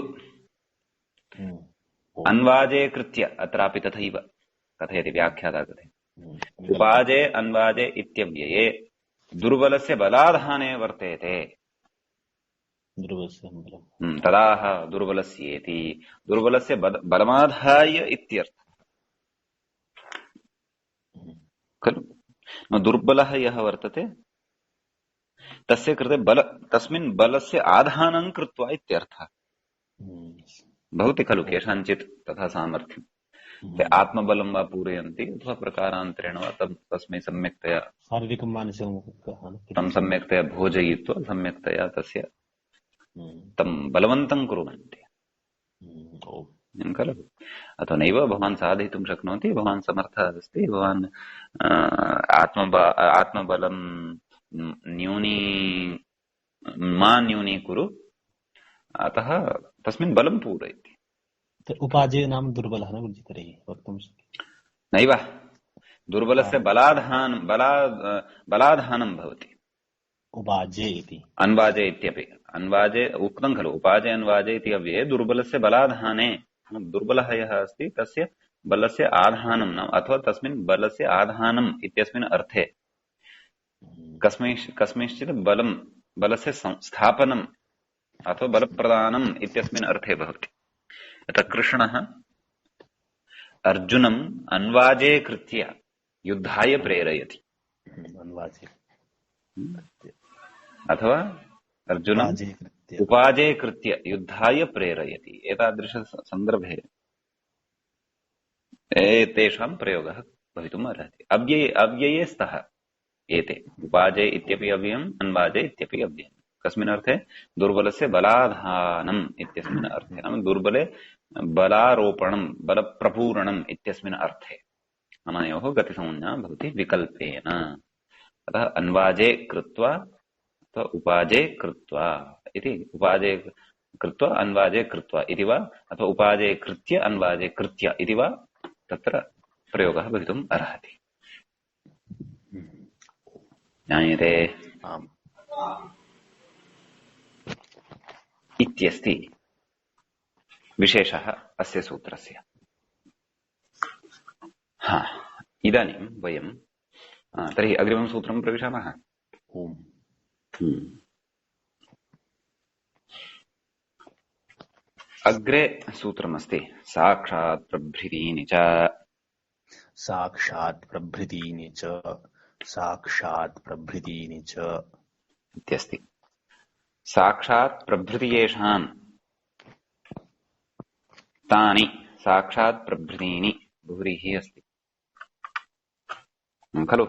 अन्वाजे कृत्य अत्रापि तथैव कथयति व्याख्याता कथयति। उपाजे अन्वाजे इत्यव्यये दुर्बलस्य बलाधाने वर्तेते तदाह दुर्बलस्येति। दुर्बलस्य बलमाधाय इत्यर्थः खलु। दुर्बलः यः वर्तते तस्य कृते तस्मिन् बलस्य आधानं कृत्वा इत्यर्थः भवति खलु। केषाञ्चित् तथा सामर्थ्यं, ते आत्मबलं वा पूरयन्ति अथवा प्रकारान्तरेण वा तस्मै सम्यक्तया शारीरिकं मानसिकं तं सम्यक्तया भोजयित्वा सम्यक्तया तस्य तं बलवन्तं कुर्वन्ति खलु। अथवा नैव भवान् साधयितुं शक्नोति, भवान् समर्थः अस्ति, भवान् आत्मबलं न्यूनीकुरु, अतः तस्मिन् बलं पूरयति। उपाजे नाम दुर्बलः न तर्हि वक्तुं नैव, दुर्बलस्य बलाधानं भवति। उपाजे इति अन्वाजे इत्यपि अन्वाजे उक्तं खलु। उपाजे अन्वाजे इति अव्यये दुर्बलस्य बलाधाने, दुर्बलः यः अस्ति तस्य बलस्य आधानं नाम अथवा तस्मिन् बलस्य आधानम् इत्यस्मिन् अर्थे कस्मिंश्चित् बलस्य स्थापनम् अथवा बलप्रदानम् इत्यस्मिन् अर्थे भवति। यथा कृष्णः अर्जुनम् अन्वाजे कृत्य युद्धाय प्रेरयति, अथवा अर्जुनम् उपाजे कृत्य युद्धाय प्रेरयति। एतादृशसन्दर्भे एतेषां प्रयोगः भवितुम् अर्हति। अव्यये स्तः एते। उपाजे इत्यपि अव्ययम्, अन्वाजे इत्यपि अव्ययम्। कस्मिन् अर्थे? दुर्बलस्य बलाधानम् इत्यस्मिन् अर्थे, नाम दुर्बले बलारोपणम् बलप्रपूरणम् इत्यस्मिन् अर्थे अनयोः गतिसंज्ञा भवति विकल्पेन। अतः अन्वाजे कृत्वा अथवा उपाजे कृत्वा इति। उपाजे कृत्वा अन्वाजे कृत्वा इति वा अथवा उपाजे कृत्य अन्वाजे कृत्य इति वा तत्र प्रयोगः भवितुम् अर्हति। ज्ञायते आम्। इत्यस्ति विशेषः अस्य सूत्रस्य। हा, इदानीं वयं तर्हि अग्रिमं सूत्रं प्रविशामः। ओम्। अग्रे सूत्रमस्ति साक्षात् प्रभृतीनि च। साक्षात् प्रभृतीनि च, साक्षात् प्रभृतीनि च इत्यस्ति। साक्षात् प्रभृतियेषाम् तानि साक्षात् प्रभृतीनि बहुव्रीहिः अस्ति खलु।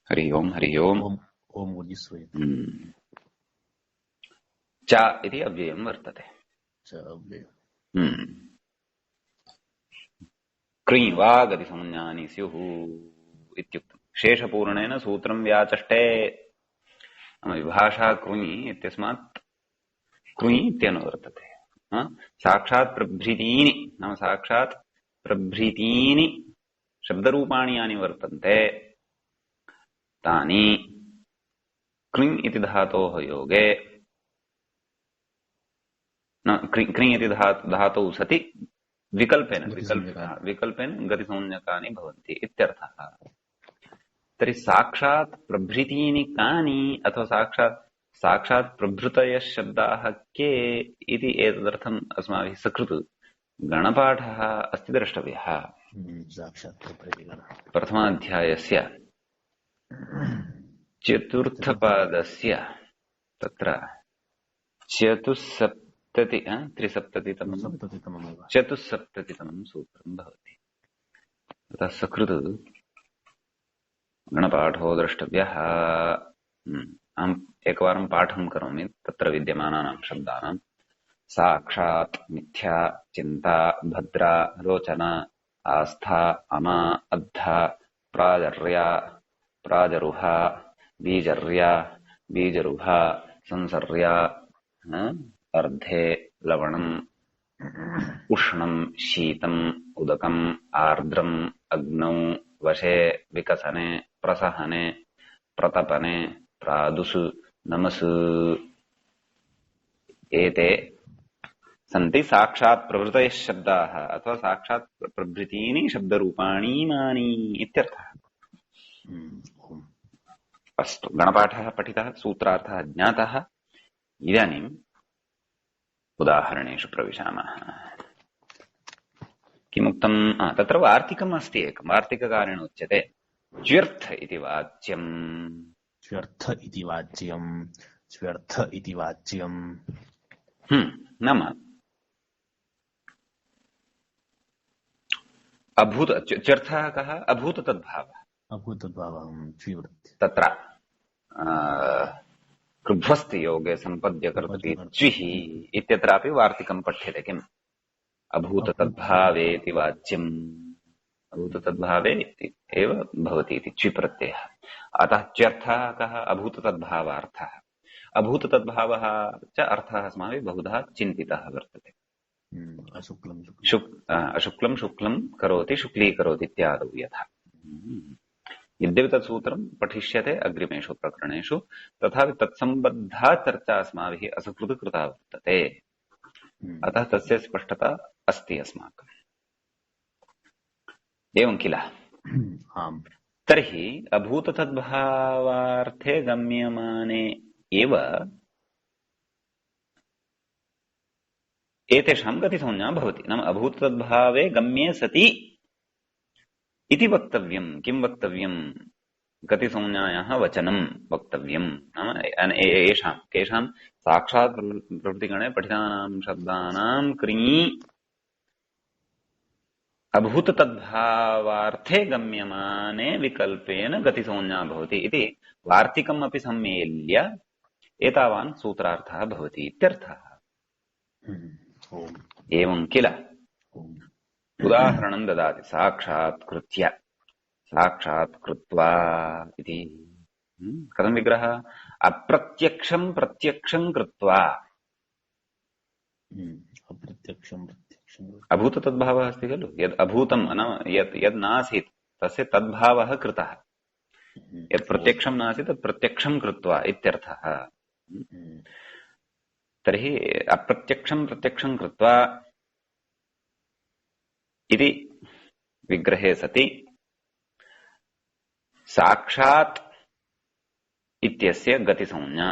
हरि ओम् हरि ओम्। ओम् ओम् उजिस्वयत्। च इति अव्ययं वर्तते। च अव्ययम्। क्री वा गतिसंज्ञानि स्युः इत्युक्तम्। शेषपूर्णेन सूत्रं व्याचष्टे। विभाषा कृञि इत्यस्मात् कृञि इत्यनुवर्तते। साक्षात् प्रभृतीनि नाम साक्षात् प्रभृतीनि शब्दरूपाणि यानि वर्तन्ते तानि कृञ् इति धातोः योगे कृञ् इति धातौ सति विकल्पेन गतिसंज्ञकानि भवन्ति इत्यर्थः। तर्हि साक्षात् प्रभृतीनि कानि अथवा साक्षात् प्रभृतयः शब्दाः के इति एतदर्थम् अस्माभिः सकृत् गणपाठः अस्ति द्रष्टव्यः। प्रथमाध्यायस्य चतुर्थपादस्य तत्र चतुस्सप्ततितमं सूत्रं भवति। ततः सकृत् गणपाठो द्रष्टव्यः। अहम् एकवारं पाठं करोमि तत्र विद्यमानानां शब्दानां। साक्षात् मिथ्या चिन्ता भद्रा लोचना आस्था अमा अद्धा प्राजर्या प्राजरुहा बीजर्या बीजरुहा संसर्या अर्धे लवणम् उष्णं शीतम् उदकम् आर्द्रम् अग्नौ वशे विकसने प्रसहने प्रतपने प्रादुषु नमसु एते सन्ति साक्षात् प्रभृतयः शब्दाः अथवा साक्षात् प्रभृतीनि शब्दरूपाणि इमानि इत्यर्थः। अस्तु, गणपाठः पठितः, सूत्रार्थः ज्ञातः। इदानीम् उदाहरणेषु प्रविशामः। किमुक्तम्? तत्र वार्तिकम् अस्ति एकम्। वार्तिककारेण उच्यते च्यर्थ इति वाच्यम्। च्यर्थ इति वाच्यम्। च्यर्थ इति वाच्यम् नाम अभूत च्यर्थः कः? अभूत तद्भावः। तत्र कृभ्वस्ति योगे सम्पद्य कर्तृ च्विः इत्यत्रापि वार्तिकं पठ्यते। किम्? अभूत तद्भावेति वाच्यम्। अभूत तद्भावे एव भवति इति च्वि प्रत्ययः। अतः च्यर्थः कः? अभूत तद्भावार्थः। अभूत तद्भावः च अर्थः अस्माभिः बहुधा चिन्तितः वर्तते। अशुक्लं शुक्लं करोति शुक्लीकरोति इत्यादौ यथा। यद्यपि तत्सूत्रं पठिष्यते अग्रिमेषु प्रकरणेषु, तथापि तत्सम्बद्धा चर्चा अस्माभिः असकृत् कृता वर्तते। अतः तस्य स्पष्टता अस्ति अस्माकम्। एवं किल? तर्हि अभूत तद्भावार्थे गम्यमाने एव एतेषां गतिसंज्ञा भवति। नाम अभूत तद्भावे गम्ये सति इति वक्तव्यम्। किं वक्तव्यम्? गतिसंज्ञायाः वचनं वक्तव्यम्। नाम येषां केषां साक्षात् प्रभृतिगणे पठितानां शब्दानां क्रिञि अभूत तद्भावार्थे गम्यमाने विकल्पेन गतिसंज्ञा भवति इति वार्तिकम् अपि सम्मेल्य एतावान् सूत्रार्थः भवति इत्यर्थः। एवं किल? उदाहरणं ददाति साक्षात् कृत्य साक्षात् कृत्वा इति। कथं विग्रहः? अप्रत्यक्षं प्रत्यक्षं कृत्वा अप्रत्यक्षं प्रत्यक्षं अभूत तद्भावः अस्ति खलु यद् अभूतं नाम यत् यद् नासीत् तस्य तद्भावः कृतः यत् प्रत्यक्षं नासीत् तत् प्रत्यक्षं कृत्वा इत्यर्थः तर्हि अप्रत्यक्षं प्रत्यक्षं कृत्वा इति विग्रहे सति साक्षात् इत्यस्य गतिसंज्ञा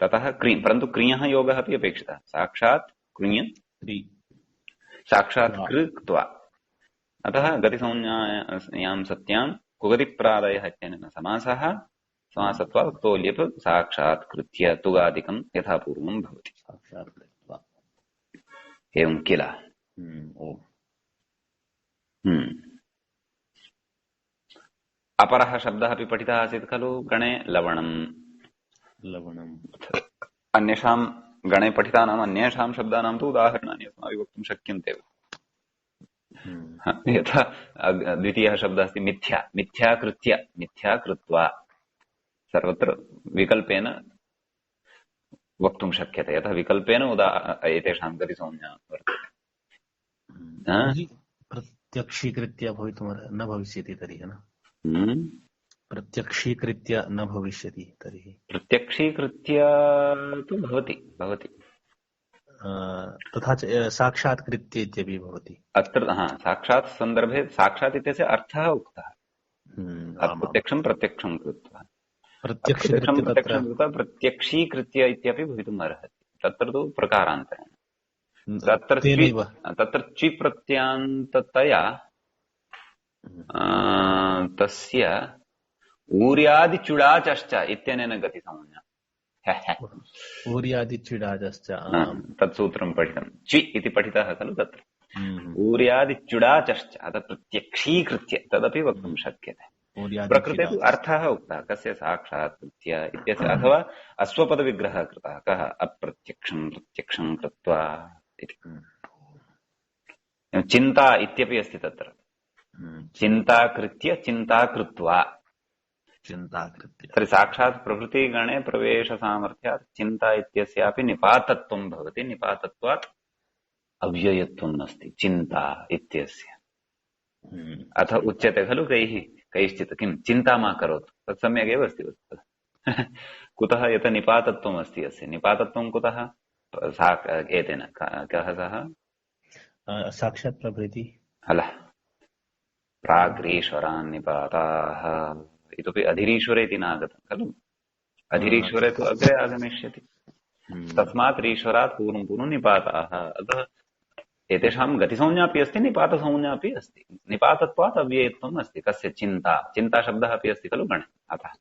ततः परन्तु क्रियः योगः अपि अपेक्षितः साक्षात् क्रिय साक्षात् कृत्वा अतः गतिसंज्ञायां सत्यां कुगतिप्रादयः इत्यनेन समासः समासत्वात् तोल्यप साक्षात्कृत्य तुगादिकं यथा पूर्वं भवति साक्षात्कृत्वा एवं किल ओम अपरः शब्दः अपि पठितः आसीत् खलु गणे लवणम् लवणम् अन्येषां गणे पठितानाम् अन्येषां शब्दानां तु उदाहरणानि अस्माभिः वक्तुं शक्यन्ते यथा द्वितीयः शब्दः अस्ति मिथ्या मिथ्या कृत्य मिथ्या कृत्वा सर्वत्र विकल्पेन वक्तुं शक्यते यतः विकल्पेन एतेषां गतिसंज्ञा वर्तते प्रत्यक्षीकृत्य भवितुम् न भविष्यति तर्हि न प्रत्यक्षीकृत्य न भविष्यति तर्हि प्रत्यक्षीकृत्य तु भवति भवति तथा च साक्षात्कृत्य इत्यपि भवति अत्र साक्षात् सन्दर्भे साक्षात् इत्यस्य अर्थः उक्तः प्रत्यक्षं प्रत्यक्षं कृत्वा प्रत्यक्षं प्रत्यक्षं कृत्वा प्रत्यक्षीकृत्य इत्यपि भवितुम् अर्हति तत्र तु प्रकारान्तरेण तत्र चि प्रत्यान्ततया तस्य ऊर्यादिचुडाचश्च इत्यनेन गतिसंज्ञा ऊर्यादिचुडाचश्च तत्सूत्रं पठितं चि इति पठितः खलु तत्र ऊर्यादिचुडाचश्च अतः प्रत्यक्षीकृत्य तदपि वक्तुं शक्यते प्रकृते तु अर्थः उक्तः कस्य साक्षात्कृत्य इत्यस्य अथवा अस्वपदविग्रहः कृतः कः अप्रत्यक्षं प्रत्यक्षं कृत्वा इति चिन्ता इत्यपि अस्ति तत्र चिन्ता कृत्य चिन्ता कृत्वा तर्हि साक्षात् प्रकृतिगणे प्रवेशसामर्थ्यात् चिन्ता इत्यस्यापि निपातत्वं भवति निपातत्वात् अव्ययत्वम् अस्ति चिन्ता इत्यस्य अथ उच्यते खलु कैश्चित् किं चिन्ता मा करोतु तत् सम्यगेव अस्ति कुतः यत् निपातत्वम् अस्ति अस्य निपातत्वं कुतः एतेन कः सः साक्षात् प्रभृति अलः प्राग्रीश्वरान् निपाताः इतोपि अधिरीश्वरे इति नागतं खलु अधिरीश्वरे तु अग्रे आगमिष्यति तस्मात् ईश्वरात् पूर्वं पूर्वं निपाताः अतः एतेषां गतिसंज्ञापि अस्ति निपातसंज्ञापि अस्ति निपातत्वात् अव्ययत्वम् अस्ति कस्य चिन्ता चिन्ता शब्दः अपि अस्ति खलु गणे अतः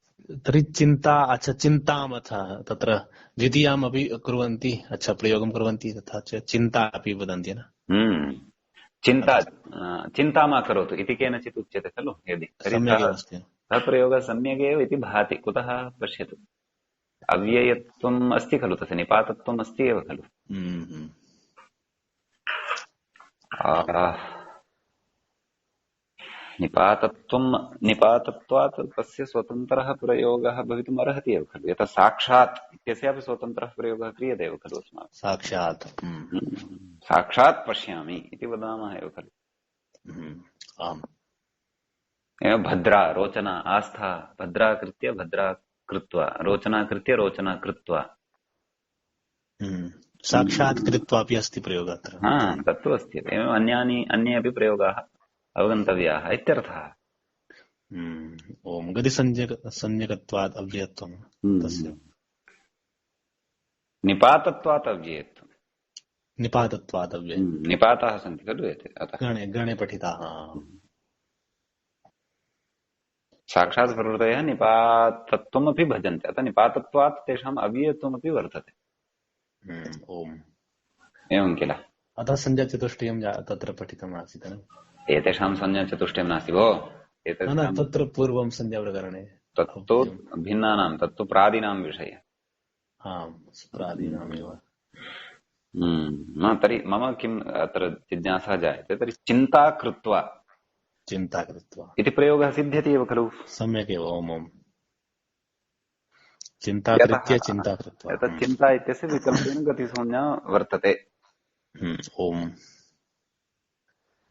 तर्हि चिन्ता अच्छा चिन्ताम् अथ तत्र द्वितीयामपि कुर्वन्ति अच्छा प्रयोगं कुर्वन्ति तथा च चिन्ता अपि वदन्ति न चिन्ता चिन्ता मा करोतु इति केनचित् उच्यते खलु यदि सः प्रयोगः सम्यगेव इति भाति कुतः पश्यतु अव्ययत्वम् अस्ति खलु तस्य निपातत्वम् अस्ति एव खलु निपातत्वात् तस्य स्वतन्त्रः प्रयोगः भवितुम् अर्हति एव खलु यतः साक्षात् इत्यस्यापि स्वतन्त्रः प्रयोगः क्रियते एव खलु अस्माभिः साक्षात् साक्षात् पश्यामि इति वदामः एव खलु आम् एवं भद्रा रोचना आस्था भद्रा कृत्य भद्रा कृत्वा रोचना कृत्य रोचना कृत्वा साक्षात् कृत्वापि अस्ति प्रयोगः अत्र तत्तु अस्ति एवम् अन्ये अपि प्रयोगाः अवगन्तव्याः इत्यर्थः ओम गतिसंज्ञकत्वात् अव्ययत्वं तस्य निपातत्वात् अव्ययत्वं निपातत्वात् अव्ययं निपाताः सन्ति खलु एते अतः गणे पठिताः साक्षात् प्रवृत्तयः निपातत्वमपि भजन्ते अतः निपातत्वात् तेषाम् अव्ययत्वमपि वर्तते ओम एवं किल अतः संज्ञाचतुष्टयं तत्र पठितम् आसीत् एतेषां संज्ञाचतुष्टयं नास्ति भो तत्र पूर्वं संज्ञाप्रकरणे तत्तु भिन्नानां तत्तु प्रादीनां विषये आम् प्रादीनामेव तर्हि मम किम् अत्र जिज्ञासा जायते तर्हि चिन्ता कृत्वा इति प्रयोगः सिद्ध्यति एव खलु सम्यक् एव ओम् ओम् चिन्ता यतः कृत्य चिन्ता कृत्वा। एतत् चिन्ता इत्यस्य विकल्पेन गतिसंज्ञा वर्तते। ओम्।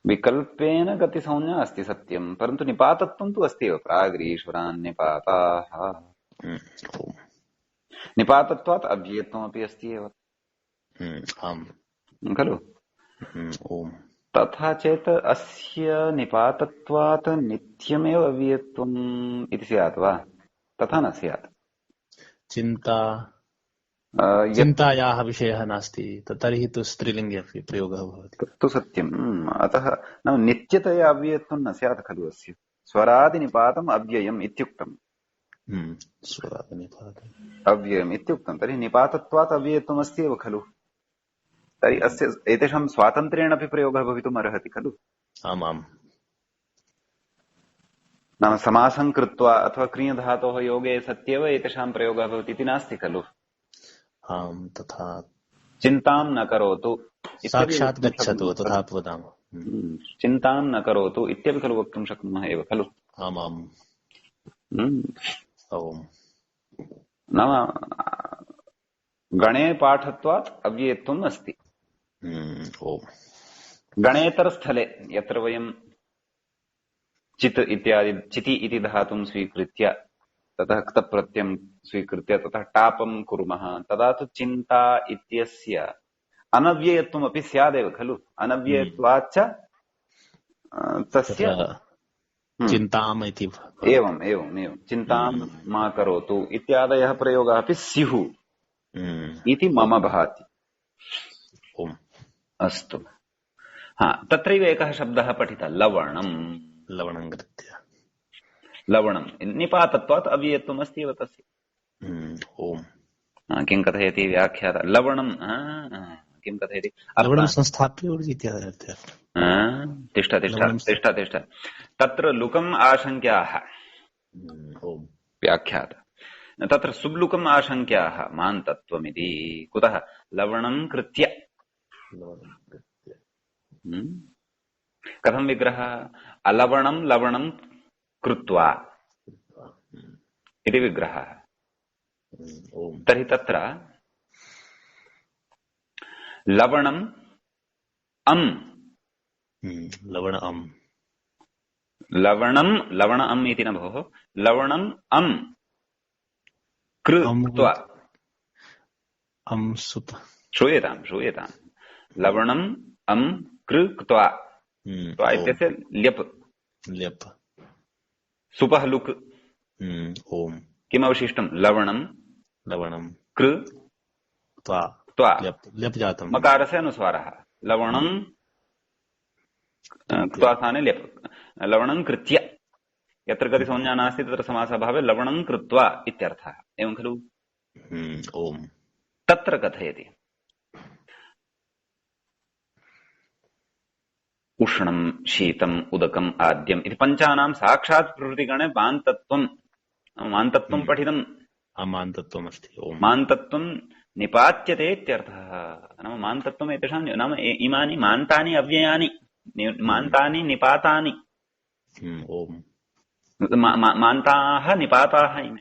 विकल्पेन गतिसंज्ञा अस्ति सत्यं, परन्तु निपातत्वं तु अस्ति एव। प्राग्रीश्वरान् निपाताः, ओम्। निपातत्वात् अव्ययत्वमपि अस्ति एव आम् खलु। ओम्। तथा चेत् अस्य निपातत्वात् नित्यमेव अव्ययत्वम् इति स्यात् वा? तथा न स्यात्। चिन्तायाः विषयः नास्ति तर्हि तु स्त्रीलिङ्गे अपि प्रयोगः भवति। तत्तु सत्यम्। अतः नाम नित्यतया अव्ययत्वं न स्यात् खलु अस्य। स्वरादिनिपातम् अव्ययम् इत्युक्तम्। स्वरादिनिपातम् अव्ययम् इत्युक्तम्, तर्हि निपातत्वात् अव्ययत्वम् अस्ति एव खलु। तर्हि अस्य एतेषां स्वातन्त्र्येण अपि प्रयोगः भवितुम् अर्हति खलु। आमाम्। नाम समासं कृत्वा अथवा क्रियधातोः योगे सत्येव एतेषां प्रयोगः भवति इति नास्ति खलु। आम् तथा चिन्तां न करोतु साक्षात् गच्छतु तथा वदामः। चिन्तां न करोतु इत्यपि खलु वक्तुं शक्नुमः एव खलु। आमाम्। ओम्। नाम गणे पाठत्वात् अव्ययत्वम् अस्ति। ओम्। गणेतरस्थले यत्र वयं चित् इत्यादि चिति इति धातुं स्वीकृत्य ततः क्तप्रत्ययं स्वीकृत्य ततः टापं कुर्मः, तदा तु चिन्ता इत्यस्य अनव्ययत्वमपि स्यादेव खलु। अनव्ययत्वाच्च तस्य चिन्ताम् इति एवम् एवम् एवं चिन्तां मा करोतु इत्यादयः प्रयोगाः अपि स्युः इति मम भाति। ओम्। अस्तु। तत्रैव एकः शब्दः पठितः, लवणम्। लवणं कृत्य लवणं निपातत्वात् अव्ययत्वम् अस्ति एव तस्य। ओम्। किं कथयति व्याख्याता? लवणं किं कथयति? लवणं संस्थाप्य तिष्ठ तिष्ठ तिष्ठ तिष्ठ तत्र लुकम् आशङ्क्याः। व्याख्याता तत्र सुब्लुकम् आशङ्क्याः मान्तत्वमिति। कुतः? लवणं कृत्य। कथं विग्रहः? अलवणं लवणं कृत्वा इति विग्रहः। तर्हि तत्र लवणम् अम् लवण अम् इति न भोः, लवणम् अम् कृत्वा। श्रूयताम्। लवणम् अम् कृत्वा इत्यस्य ल्यप् सुपः लुक्। किम् अवशिष्टम्? लवणम् कृत्वा मकारस्य अनुस्वारः। लवणम् क्त्वा स्थाने ल्यप्। लवणं कृत्य यत्र गतिसंज्ञा नास्ति तत्र समासभावे लवणं कृत्वा इत्यर्थः। एवं खलु। ओम्। तत्र कथयति उष्णं शीतम् उदकम् आद्यम् इति पञ्चानां साक्षात् प्रकृतिगणे मान्तत्वं पठितम्। मान्तत्वम् अस्ति। मान्तत्वं निपात्यते इत्यर्थः। नाम मान्तत्वम् एतेषां नाम इमानि मान्तानि अव्ययानि, मान्तानि निपातानि। मान्ताः निपाताः इमे।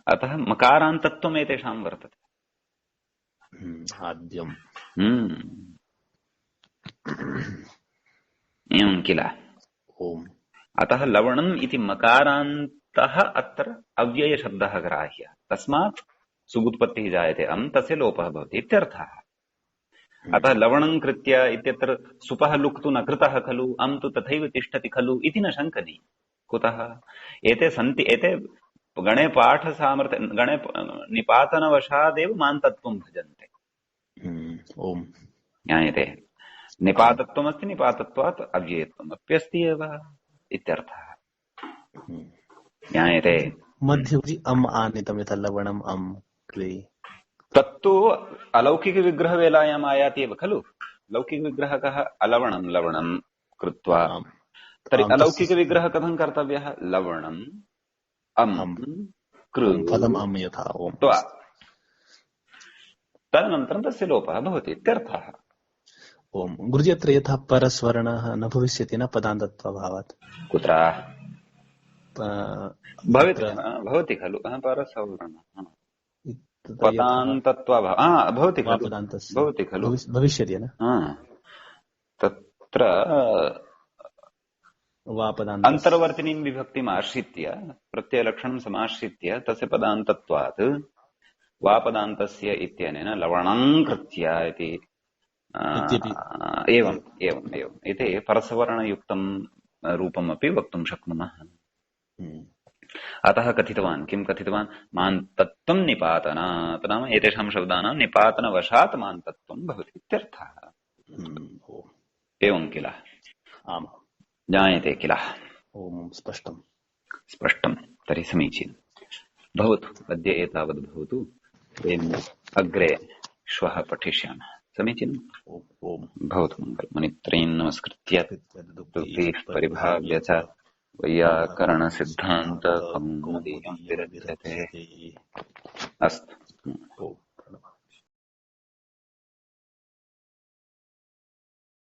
अतः मकारान्तत्वम् एतेषां वर्तते। आद्यम्। एवं किल। अतः लवणम् इति मकारान्तः अत्र अव्ययशब्दः ग्राह्यः। तस्मात् सुगुत्पत्तिः जायते, अम् तस्य लोपः भवति इत्यर्थः। अतः लवणं कृत्य इत्यत्र सुपः लुक् तु न कृतः खलु, अम् तु तथैव तिष्ठति खलु इति न शङ्कनीयः। कुतः? एते सन्ति, एते गणे पाठसामर्थ्य गणे निपातनवशादेव मान्तत्वं भजन्ते। ज्ञायते? निपातत्वमस्ति, निपातत्वात् अव्ययत्वमप्यस्ति एव इत्यर्थः। ज्ञायते? मध्ये अम् आनीतम् यथा लवणम् अम् तत्तु अलौकिकविग्रहवेलायाम् आयाति एव खलु। लौकिकविग्रहः कः? अलवणं लवणं कृत्वा। तर्हि अलौकिकविग्रहः कथं कर्तव्यः? लवणम् अम् कृत्वा। तदनन्तरं तस्य लोपः भवति इत्यर्थः। ओम्। गुरुजी अत्र यथा परस्वर्णः न भविष्यति न पदान्तत्वाभावात्। कुत्र? भवति तत्र भवति खलु परसवर्णः तत्र यथा पदान्तत्वाभावः भवति खलु वापदान्तस्य भवति खलु भविष्यति न तत्र वापदान्तस्य अन्तर्वर्तिनीं विभक्तिम् आश्रित्य प्रत्ययलक्षणं समाश्रित्य तस्य पदान्तत्वात् वापदान्तस्य इत्यनेन लवणं कृत्य इति इत्यपि एवम् एवम् एवम् इति परसवर्णयुक्तं रूपमपि वक्तुं शक्नुमः। अतः कथितवान् किं कथितवान् मान्तत्वं निपातनात् नाम एतेषां शब्दानां निपातनवशात् मान्तत्वं भवति इत्यर्थः। एवं किल आम् ज्ञायते किल ओम स्पष्टं स्पष्टं तर्हि समीचीनं भवतु अद्य एतावद् भवतु वयम् अग्रे श्वः पठिष्यामः समीचीनं ओम भवतु मङ्गलमुनित्रयीन् नमस्कृत्य स्तुतिः परिभाव्य च वैयाकरणसिद्धान्तकौमुदीयं विरच्यते अस्तु।